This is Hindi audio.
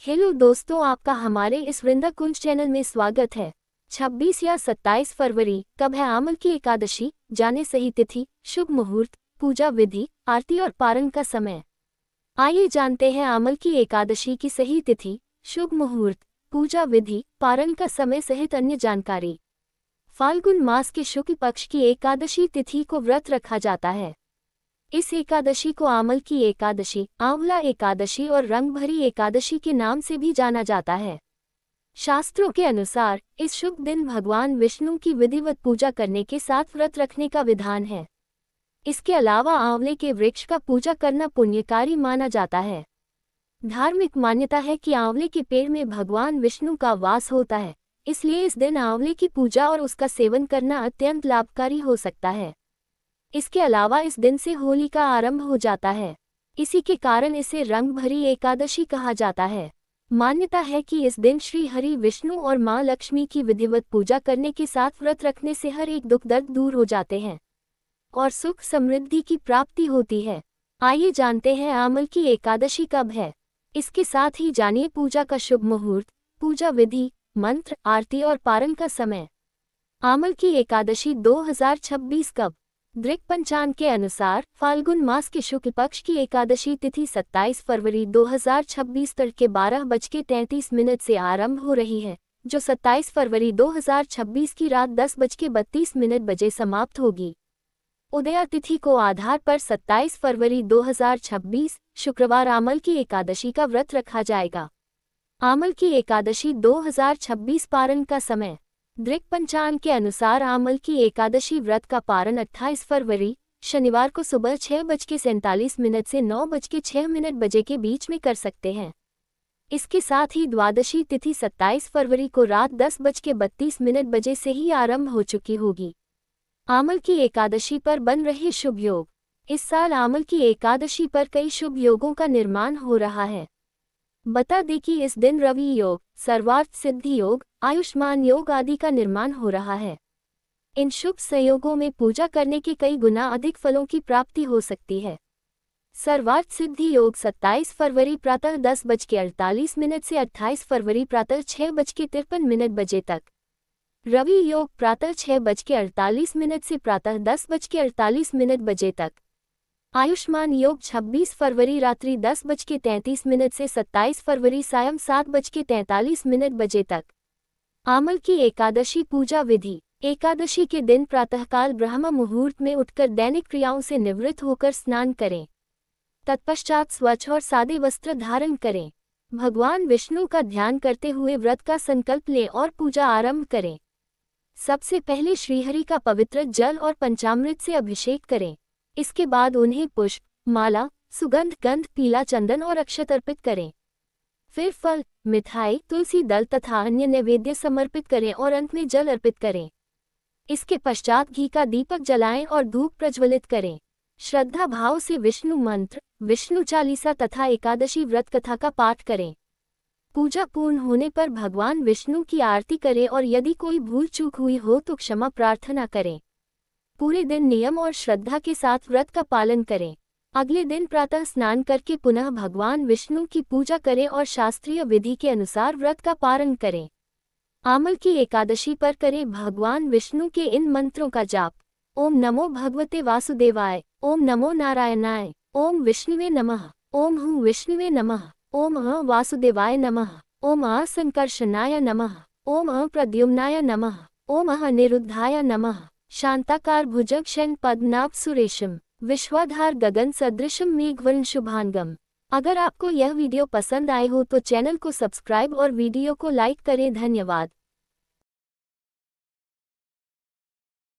हेलो दोस्तों, आपका हमारे इस वृंदा कुंज चैनल में स्वागत है। 26 या 27 फरवरी कब है आमल की एकादशी? जाने सही तिथि, शुभ मुहूर्त, पूजा विधि, आरती और पारण का समय। आइए जानते हैं आमल की एकादशी की सही तिथि, शुभ मुहूर्त, पूजा विधि, पारण का समय सहित अन्य जानकारी। फाल्गुन मास के शुक्ल पक्ष की एकादशी तिथि को व्रत रखा जाता है। इस एकादशी को आमल की एकादशी, आंवला एकादशी और रंगभरी एकादशी के नाम से भी जाना जाता है। शास्त्रों के अनुसार इस शुभ दिन भगवान विष्णु की विधिवत पूजा करने के साथ व्रत रखने का विधान है। इसके अलावा आंवले के वृक्ष का पूजा करना पुण्यकारी माना जाता है। धार्मिक मान्यता है कि आंवले के पेड़ में भगवान विष्णु का वास होता है, इसलिए इस दिन आंवले की पूजा और उसका सेवन करना अत्यंत लाभकारी हो सकता है। इसके अलावा इस दिन से होली का आरंभ हो जाता है। इसी के कारण इसे रंग भरी एकादशी कहा जाता है। मान्यता है कि इस दिन श्री हरि विष्णु और मां लक्ष्मी की विधिवत पूजा करने के साथ व्रत रखने से हर एक दुख दर्द दूर हो जाते हैं और सुख समृद्धि की प्राप्ति होती है। आइए जानते हैं आमल की एकादशी कब है। इसके साथ ही जानिए पूजा का शुभ मुहूर्त, पूजा विधि, मंत्र, आरती और पारण का समय। आमल की एकादशी 2026 कब? दृक पंचांग के अनुसार फाल्गुन मास के शुक्ल पक्ष की एकादशी तिथि 27 फरवरी 2026 तड़के 12:33 से आरंभ हो रही है, जो 27 फरवरी 2026 की रात 10:32 बजे समाप्त होगी। उदया तिथि को आधार पर 27 फरवरी 2026 शुक्रवार आमल की एकादशी का व्रत रखा जाएगा। आमल की एकादशी 2026 पारण का समय। दृक पंचांग के अनुसार आमल की एकादशी व्रत का पारण 28 फरवरी शनिवार को सुबह 6:47 से 9:06 बजे के बीच में कर सकते हैं। इसके साथ ही द्वादशी तिथि 27 फरवरी को रात 10:32 बजे से ही आरंभ हो चुकी होगी। आमल की एकादशी पर बन रहे शुभ योग। इस साल आमल की एकादशी पर कई शुभ योगों का निर्माण हो रहा है। बता दें कि इस दिन रवि योग, सर्वार्थ सिद्धि योग, आयुष्मान योग आदि का निर्माण हो रहा है। इन शुभ संयोगों में पूजा करने के कई गुना अधिक फलों की प्राप्ति हो सकती है। सर्वार्थ सिद्धि योग 27 फरवरी प्रातः 10:48 से 28 फरवरी प्रातः 6:53 बजे तक। रवि योग प्रातः 6:48 से प्रातः 10:48 बजे तक। आयुष्मान योग 26 फरवरी रात्रि 10:33 से 27 फरवरी सायं 7:43 बजे तक। आमल की एकादशी पूजा विधि। एकादशी के दिन प्रातःकाल ब्रह्म मुहूर्त में उठकर दैनिक क्रियाओं से निवृत्त होकर स्नान करें। तत्पश्चात स्वच्छ और सादे वस्त्र धारण करें। भगवान विष्णु का ध्यान करते हुए व्रत का संकल्प लें और पूजा आरंभ करें। सबसे पहले श्रीहरि का पवित्र जल और पंचामृत से अभिषेक करें। इसके बाद उन्हें पुष्प, माला, सुगंध, गंध, पीला चंदन और अक्षत अर्पित करें। फिर फल, मिठाई, तुलसी दल तथा अन्य नैवेद्य समर्पित करें और अंत में जल अर्पित करें। इसके पश्चात घी का दीपक जलाएं और धूप प्रज्वलित करें। श्रद्धा भाव से विष्णु मंत्र, विष्णु चालीसा तथा एकादशी व्रत कथा का पाठ करें। पूजा पूर्ण होने पर भगवान विष्णु की आरती करें और यदि कोई भूल चूक हुई हो तो क्षमा प्रार्थना करें। पूरे दिन नियम और श्रद्धा के साथ व्रत का पालन करें। अगले दिन प्रातः स्नान करके पुनः भगवान विष्णु की पूजा करें और शास्त्रीय विधि के अनुसार व्रत का पारण करें। आमल की एकादशी पर करें भगवान विष्णु के इन मंत्रों का जाप। ओम नमो भगवते वासुदेवाय, ओम नमो नारायणाय, ओम विष्णुवे नमः, ओम हूँ विष्णुवे नमः, ओम वासुदेवाय नमः, ओम संकर्षणाय नमः, ओम प्रद्युम्नाय नमः, ओम अनिरुद्धाय नमः। शांताकार भुजग शयन पद्मनाभ सुरेशम, विश्वाधार गगन सदृशम मेघवर्ण शुभांगम। अगर आपको यह वीडियो पसंद आए हो तो चैनल को सब्सक्राइब और वीडियो को लाइक करें। धन्यवाद।